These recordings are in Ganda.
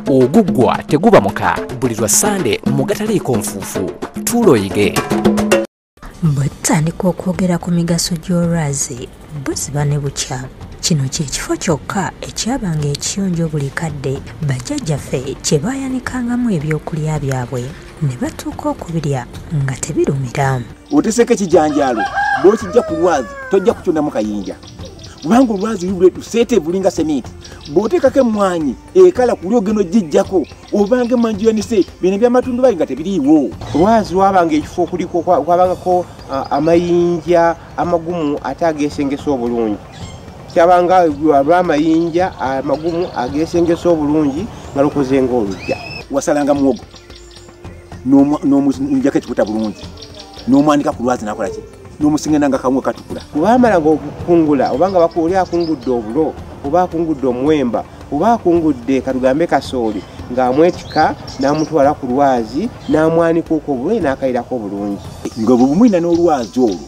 Ogugwa teguba muka buli lwa Sande mu gataliiko nfuufu. Tuloyige. Bwetandika okwogera ku migaso gy'olwazi buziba ne bukya. Kino kyekifo kyokka ekyabanga ekiyonjo buli kadde bajjajjaffe kye baayanikangamu ebyokulya byabwe ne batuuka okubirya nga tebirumira. Oteseka ekijanjaalo bw'okijja ku lwazi tojja kukyondamu kayinja kubanga olwazi lubule tuseete bulinga sementi bw'oteekako emmwanyi ekala kuli ogenda ogijjako obanga emmanju yonise bino by'amatundu bali nga tebiriiwo. Olwazi lwabanga ekifo kuliko kwabangako amayinja amagumu ate ageesengesa obulungi. Kyabanga lw'amayinja amagumu ageesengesa obulungi nga lukoze ng'olujja. Wasalanga muwogo n'omunjako ekikuta bulungi n'omwanika ku lwazi nakola ki n'omusingena nga kamwe katukula. Bwamalanga okukungula obanga bakuuli akungudde obulo oba akungudde omuwemba oba akungudde katugambe kasooli ng'amwetika n'amutwala ku lwazi n'amwanika okwo obulwe n'akayirako obulungi. Nga bw'omwina n'olwazi olwo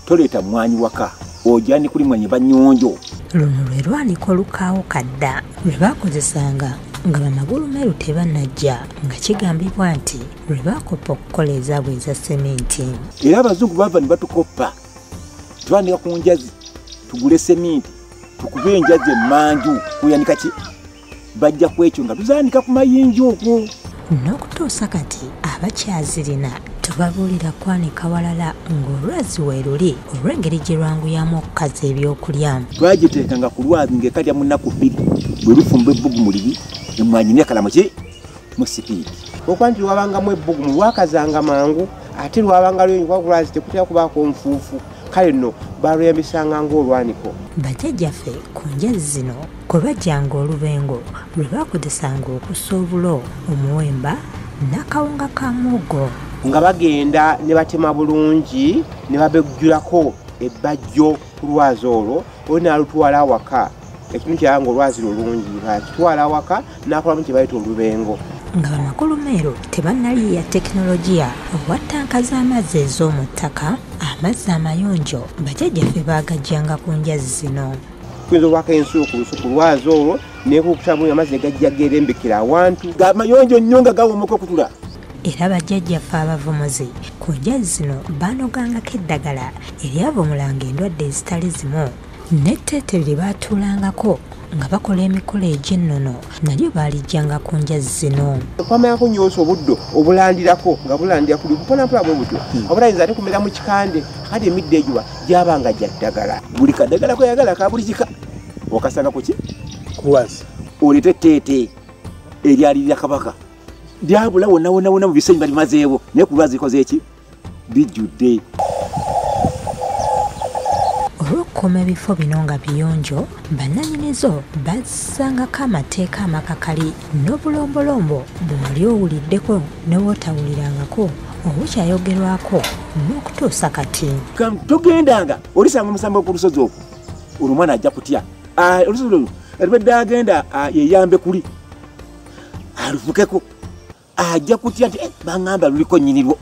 toleeta mwanyi waka ojja ne kuli mwanyi bannyonjo. Luno lwe lwanika olukaawo kadda lwe baakozesanga nga bamagulu meeru tebannajja nga kigambibwa nti lwe baakoppa okukola ezaabwe eza sementi. Era abazungu bava ne batukoppa twanika ku njazi tugule sementi tukube enjazi emmanju kuyanika ki bajja kwekyo nga tuzaanika ku mayinja okwo. N'okutuusa kati abakyazirina tubabuulira kwanika walala ng'olwazi weeruli olw'engeri gye lwanguyamu okukaza ebyokulya. Twagiteekanga ku lwazi ng'ekalya mu nnaku 2 bwe lufumba ebbugumu libi emmwanyi n'ekala mu ki mu sipiidi. Okuba nti lwabangamu ebbugumu lwakazanga mangu ate lwabanga lwenyi kwa lwazi tekutera kubaako nfuufu. Kale nno balweyambisanga ng'olwaniko. Bajjajjaffe ku njazi zino kwe bajjanga olubengo lwe baakozesanga okussa obulo, omuwemba n'akawunga ka muwogo. Nga bagenda ne batema bulungi ne babejjulako ebbajjo ku lwazi olwo n'alutwala awaka. Ekintu kyabanga olwazi lulungi bakitwala awaka n'akolamu kye bayita olubengo. Nga bamakulu meeru tebannaliya tekinologiya oba ttanka z'amazzi ez'omu ttaka, amazzi amayonjo bajjajjaffe baagajjanga ku njazi zino. Kuyinza obwako ensulo ku lusuku lwazi olwo n'ekukutabula amazzi gajja gerembekera awantu amayonjo nnyo nga gawomoka okutula. Era bajjajjaffe abavumuzi ku njazi zino baanogangako eddagala eryavumulanga endwadde ezitali zimu n'etteete lye baatuulangako nga bakola emikolo egy'ennono nalyo baalijjanga ku njazi zino. Kwamayako nyoosa obuddo obulandirako nga bulandira kuli mpolampola bwe butyo obutayinza ate kumera mu kikande kati emiddo egiwa gyabanga gya ddagala. Buli kaddagala kweyagala ka buli kika okasanga ku ki ku lwazi oleete etteete eryalirira kabaka lyabula wonna mu bisenyi balimazeewo naye ku lwazi likoze eki bijjudde. Olw'okukuuma ebifo bino nga biyonjo, bannannyinizo bazzangako amateeka amakakali n'obulombolombo bw'oli owuliddeko ne wootawulirangako obukyayogerwako n'okutuusa kati. Togendanga olisanga omusambo ku lusozi okwo olwo omwana ajja kutya. Olusozi olwo alibadde agenda yeyambe kuli alufukeko ajja kutya nti baŋŋamba luliko nnyinirwo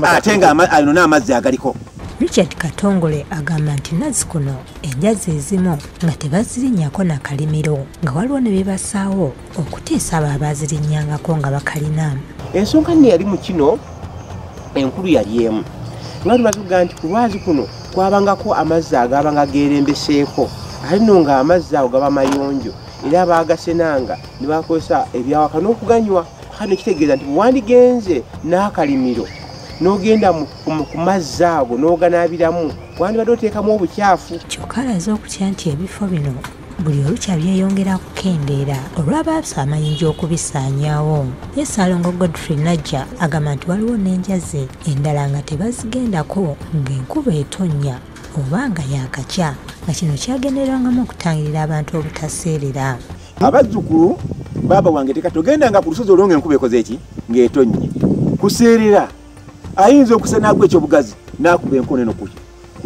ate nga alino n'amazzi agaliko. Richard Katongole agamba nti Nazikuno enjazi ezimu nga tebazirinnyako na kalimiro nga waliwo ne bebasaawo okuteesa abo abazirinnyangako nga bakalina. Ensonga nne yali mu kino enkulu yali emu nga tubavuga nti ku lwazi kuno kwabangako amazzi agabanga geerembeseeko ate nno nga amazzi ago gaba mayonjo era baagasenanga ne bakozesa ebyawaka n'okuganywa. Kati nekitegeeza nti bwewandigenze n'akalimiro n'ogenda ku mazzi ago n'oganaabiramu wandibadde oteekamu obukyafu. Kyokka alaze okutya nti ebifo bino buli olukya byeyongera kukendeera olw'abaasa amayinja okubisaanyaawo. Ye Ssaalongo Godfrey Najja agamba nti waliwo n'enjazi endala nga tebazigendako ng'enkuba etonnya oba nga yaakakya nga kino kyagenderangamu okutangirira abantu obutaseerera. Abazzukulu baaba wange tekatogendanga ku lusozi olwo ng'enkuba ekoze eki ng'etonnye kuseerera ayinza okusanako ekyobugazi n'akuba enkono eno ku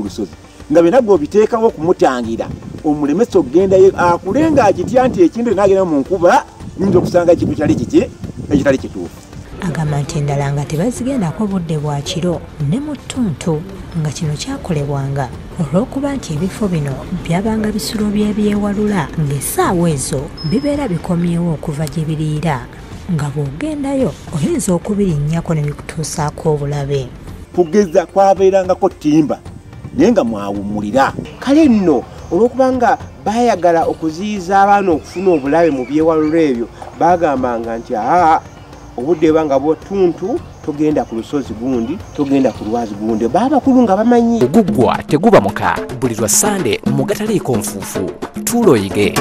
lusozi nga bye nagwe obiteekawo okumutangira omulemesa okugendayo akule ng'akitya nti ekintu n'agenda mu nkuba nyinza okusanga ekintu kyali kiki ekitali kituufu. agamba nti endala nga tebazigendako budde bwa kiro ne mu ttuntu nga kino kyakolebwanga olw'okuba nti ebifo bino byabanga bisulo by'ebyewalula ng'essaawa ezo bibeera bikomyewo okuva gye biriira nga bw'ogendayo oyinza okubirinnyako ne bikutuusaako obulabe. Kugeza kwabeerangako timba naye nga mwawummulira. Kale nno olw'okubanga baayagala okuziyiza abaana okufuna obulabe mu byewalula ebyo bagambanga nti obudde banga bw'ottuntu togenda ku lusozi gundi togenda ku lwazi gundi baabakulu nga bamanyi. Oguggwa teguba muka buli lwa Sande mu gataliiko nfuufu. Tulo yige.